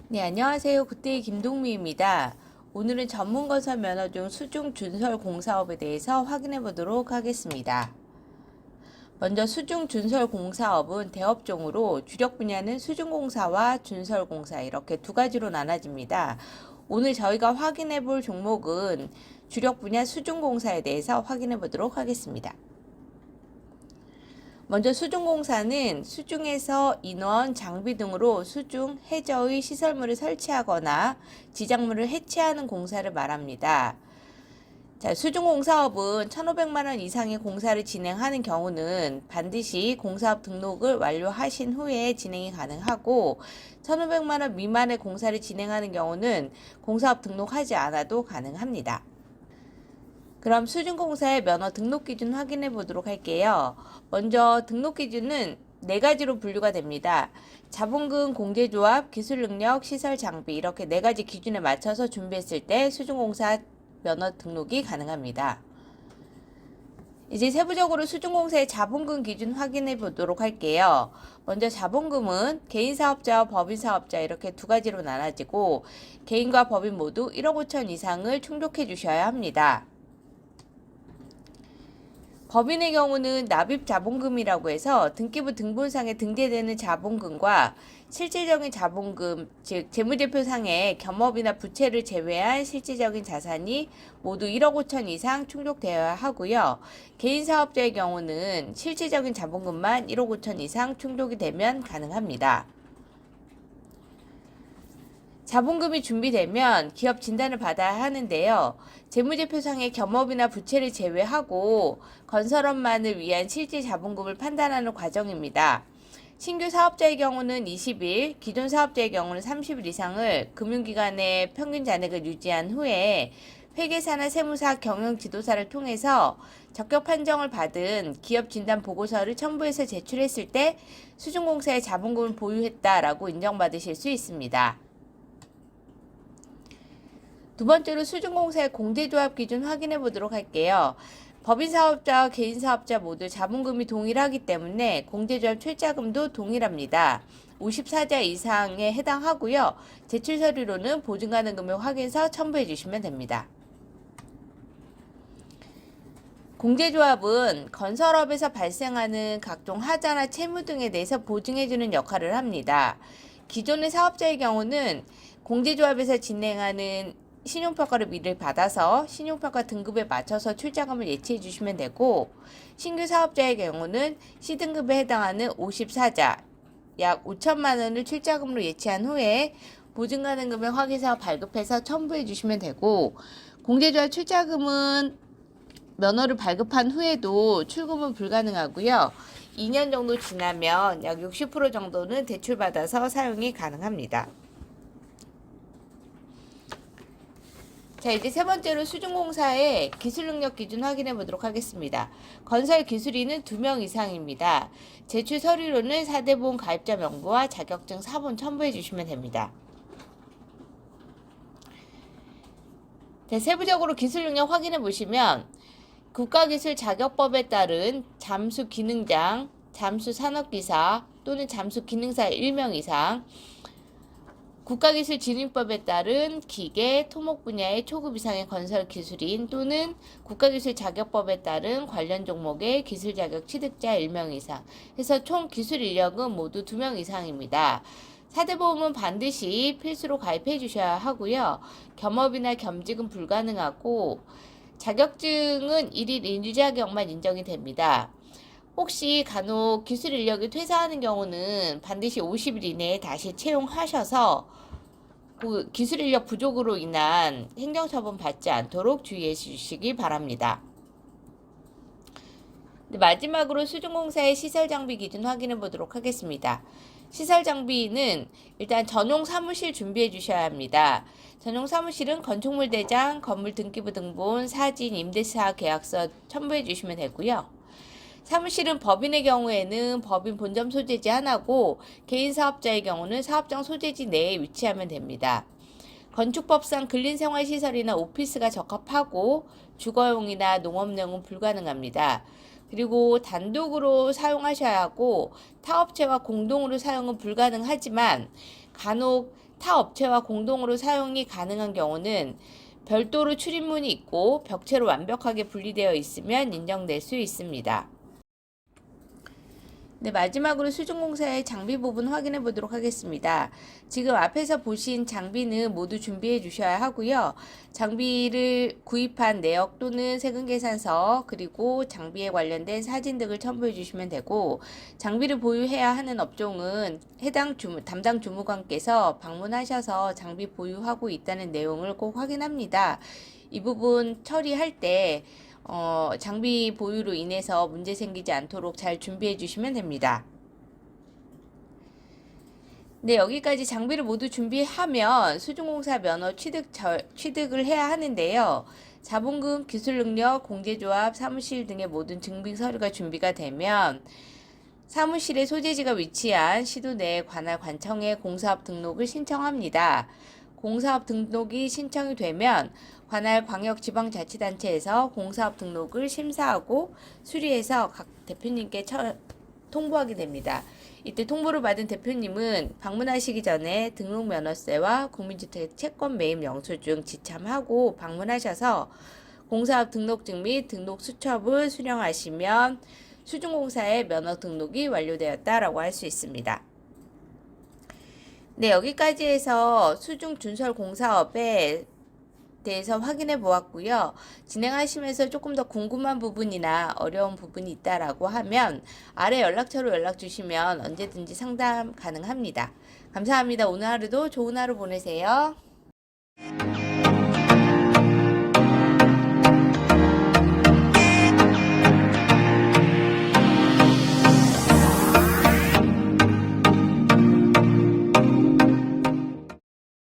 네, 안녕하세요. 굿데이 김동미입니다. 오늘은 전문건설 면허 중 수중 준설 공사업에 대해서 확인해 보도록 하겠습니다. 먼저 수중 준설 공사업은 대업종으로 주력 분야는 수중공사와 준설공사 이렇게 두 가지로 나눠집니다. 오늘 저희가 확인해 볼 종목은 주력 분야 수중공사에 대해서 확인해 보도록 하겠습니다. 먼저 수중공사는 수중에서 인원, 장비 등으로 수중, 해저의 시설물을 설치하거나 지작물을 해체하는 공사를 말합니다. 자, 수중공사업은 1,500만 원 이상의 공사를 진행하는 경우는 반드시 공사업 등록을 완료하신 후에 진행이 가능하고 1,500만 원 미만의 공사를 진행하는 경우는 공사업 등록하지 않아도 가능합니다. 그럼 수중공사의 면허 등록 기준 확인해 보도록 할게요. 먼저 등록 기준은 네 가지로 분류가 됩니다. 자본금, 공제조합, 기술능력, 시설 장비 이렇게 네 가지 기준에 맞춰서 준비했을 때 수중공사 면허 등록이 가능합니다. 이제 세부적으로 수중공사의 자본금 기준 확인해 보도록 할게요. 먼저 자본금은 개인사업자와 법인사업자 이렇게 두 가지로 나눠지고 개인과 법인 모두 1억 5천 이상을 충족해 주셔야 합니다. 법인의 경우는 납입자본금이라고 해서 등기부 등본상에 등재되는 자본금과 실질적인 자본금, 즉 재무제표상의 겸업이나 부채를 제외한 실질적인 자산이 모두 1억 5천 이상 충족되어야 하고요. 개인사업자의 경우는 실질적인 자본금만 1억 5천 이상 충족이 되면 가능합니다. 자본금이 준비되면 기업 진단을 받아야 하는데요. 재무제표상의 겸업이나 부채를 제외하고 건설업만을 위한 실질 자본금을 판단하는 과정입니다. 신규 사업자의 경우는 20일, 기존 사업자의 경우는 30일 이상을 금융기관의 평균 잔액을 유지한 후에 회계사나 세무사, 경영지도사를 통해서 적격 판정을 받은 기업 진단 보고서를 첨부해서 제출했을 때 수중공사의 자본금을 보유했다라고 인정받으실 수 있습니다. 두 번째로 수중공사의 공제조합 기준 확인해 보도록 할게요. 법인사업자와 개인사업자 모두 자본금이 동일하기 때문에 공제조합 출자금도 동일합니다. 54자 이상에 해당하고요. 제출 서류로는 보증가능 금액 확인서 첨부해 주시면 됩니다. 공제조합은 건설업에서 발생하는 각종 하자나 채무 등에 대해서 보증해주는 역할을 합니다. 기존의 사업자의 경우는 공제조합에서 진행하는 신용평가를 미리 받아서 신용평가 등급에 맞춰서 출자금을 예치해 주시면 되고 신규 사업자의 경우는 C등급에 해당하는 54자 약 5천만 원을 출자금으로 예치한 후에 보증가능 금액 확인서 발급해서 첨부해 주시면 되고 공제조합 출자금은 면허를 발급한 후에도 출금은 불가능하고요. 2년 정도 지나면 약 60% 정도는 대출받아서 사용이 가능합니다. 자, 이제 세 번째로 수중공사의 기술능력 기준 확인해 보도록 하겠습니다. 건설 기술인은 2명 이상입니다. 제출 서류로는 4대 보험 가입자 명부와 자격증 사본 첨부해 주시면 됩니다. 자, 세부적으로 기술능력 확인해 보시면 국가기술 자격법에 따른 잠수 기능장, 잠수 산업기사 또는 잠수 기능사 1명 이상, 국가기술진흥법에 따른 기계, 토목 분야의 초급 이상의 건설 기술인 또는 국가기술 자격법에 따른 관련 종목의 기술 자격 취득자 1명 이상 해서 총 기술 인력은 모두 2명 이상입니다. 4대 보험은 반드시 필수로 가입해 주셔야 하고요. 겸업이나 겸직은 불가능하고 자격증은 1일 인유자격만 인정이 됩니다. 혹시 간혹 기술 인력이 퇴사하는 경우는 반드시 50일 이내에 다시 채용하셔서 그 기술 인력 부족으로 인한 행정처분 받지 않도록 주의해 주시기 바랍니다. 마지막으로 수중공사의 시설장비 기준 확인해 보도록 하겠습니다. 시설장비는 일단 전용 사무실 준비해 주셔야 합니다. 전용 사무실은 건축물 대장, 건물 등기부 등본, 사진, 임대차 계약서 첨부해 주시면 되고요. 사무실은 법인의 경우에는 법인 본점 소재지 하나고 개인 사업자의 경우는 사업장 소재지 내에 위치하면 됩니다. 건축법상 근린생활시설이나 오피스가 적합하고 주거용이나 농업용은 불가능합니다. 그리고 단독으로 사용하셔야 하고 타업체와 공동으로 사용은 불가능하지만 간혹 타 업체와 공동으로 사용이 가능한 경우는 별도로 출입문이 있고 벽체로 완벽하게 분리되어 있으면 인정될 수 있습니다. 네, 마지막으로 수중공사의 장비 부분 확인해 보도록 하겠습니다. 지금 앞에서 보신 장비는 모두 준비해 주셔야 하고요. 장비를 구입한 내역 또는 세금계산서 그리고 장비에 관련된 사진 등을 첨부해 주시면 되고, 장비를 보유해야 하는 업종은 해당 담당 주무관께서 방문하셔서 장비 보유하고 있다는 내용을 꼭 확인합니다. 이 부분 처리할 때 장비 보유로 인해서 문제 생기지 않도록 잘 준비해 주시면 됩니다. 네, 여기까지 장비를 모두 준비하면 수중공사 면허 취득을 해야 하는데요. 자본금, 기술능력, 공제조합, 사무실 등의 모든 증빙 서류가 준비가 되면 사무실의 소재지가 위치한 시도 내 관할 관청에 공사업 등록을 신청합니다. 공사업 등록이 신청이 되면 관할 광역지방자치단체에서 공사업 등록을 심사하고 수리해서 각 대표님께 통보하게 됩니다. 이때 통보를 받은 대표님은 방문하시기 전에 등록면허세와 국민주택 채권 매입 영수증 지참하고 방문하셔서 공사업 등록증 및 등록 수첩을 수령하시면 수중공사의 면허 등록이 완료되었다라고 할 수 있습니다. 네, 여기까지 해서 수중 준설 공사업에 대해서 확인해 보았고요. 진행하시면서 조금 더 궁금한 부분이나 어려운 부분이 있다라고 하면 아래 연락처로 연락 주시면 언제든지 상담 가능합니다. 감사합니다. 오늘 하루도 좋은 하루 보내세요.